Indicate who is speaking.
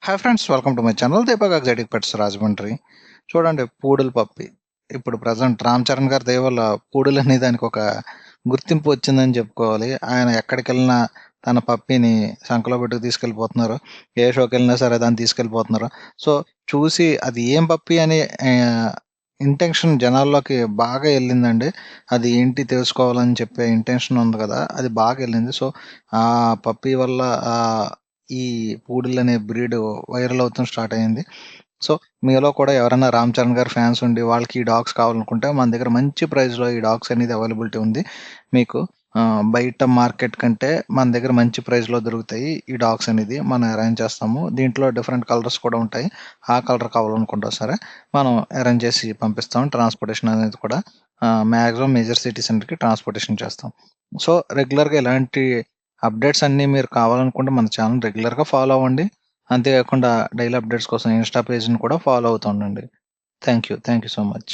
Speaker 1: Hi friends, welcome to my channel Deepak exotic pets Rajahmundry. చూడండి, పూడుల పప్పి. ఇప్పుడు present Ram Charan గారి దయ వల్ల పూడులు అనే దానికి ఒక గుర్తింపు వచ్చిందని చెప్పుకోవాలి. ఆయన ఎక్కడికెళ్ళినా తన పప్పిని సంకలో పెట్టుకు తీసుకెళ్ళిపోతున్నారు. ఏ షోకెళ్ళినా సరే దాన్ని తీసుకెళ్ళిపోతున్నారు. సో, చూసి అది ఏం పప్పి అని ఇంటెన్షన్ జనాల్లోకి బాగా ఎళ్ళిందండి. అది ఏంటి తెలుసుకోవాలని చెప్పే ఇంటెన్షన్ ఉంది కదా! అది బాగా ఎళ్ళింది. సో, ఆ పప్పీ వల్ల ఈ పూడిల్ అనే బ్రీడ్ వైరల్ అవుతం స్టార్ట్ అయింది. సో, మీలో కూడా ఎవరైనా 'రామ్ చరణ్' గారి ఫ్యాన్స్ ఉండి వాళ్ళకి ఈ డాగ్స్ కావాలనుకుంటే మన దగ్గర మంచి ప్రైస్‌లో ఈ డాగ్స్ అనేది అవైలబిలిటీ ఉంది. మీకు బయట మార్కెట్ కంటే మన దగ్గర మంచి ప్రైస్‌లో దొరుకుతాయి. ఈ డాగ్స్ అనేది మనం అరేంజ్ చేస్తాము. దీంట్లో డిఫరెంట్ కలర్స్ కూడా ఉంటాయి. ఆ కలర్ కావాలనుకుంటే సరే మనం అరేంజ్ చేసి పంపిస్తాం. ట్రాన్స్‌పోర్టేషన్ అనేది కూడా మాక్సిమం మేజర్ సిటీస్ అన్నిటికి ట్రాన్స్‌పోర్టేషన్ చేస్తాం. సో, రెగ్యులర్‌గా ఇలాంటి అప్డేట్స్ అన్నీ మీరు కావాలనుకుంటే మన ఛానల్ రెగ్యులర్‌గా ఫాలో అవ్వండి. అంతే కాకుండా డైలీ అప్డేట్స్ కోసం ఇన్‌స్టా పేజ్‌ని కూడా ఫాలో అవుతూ ఉండండి. Thank you so much.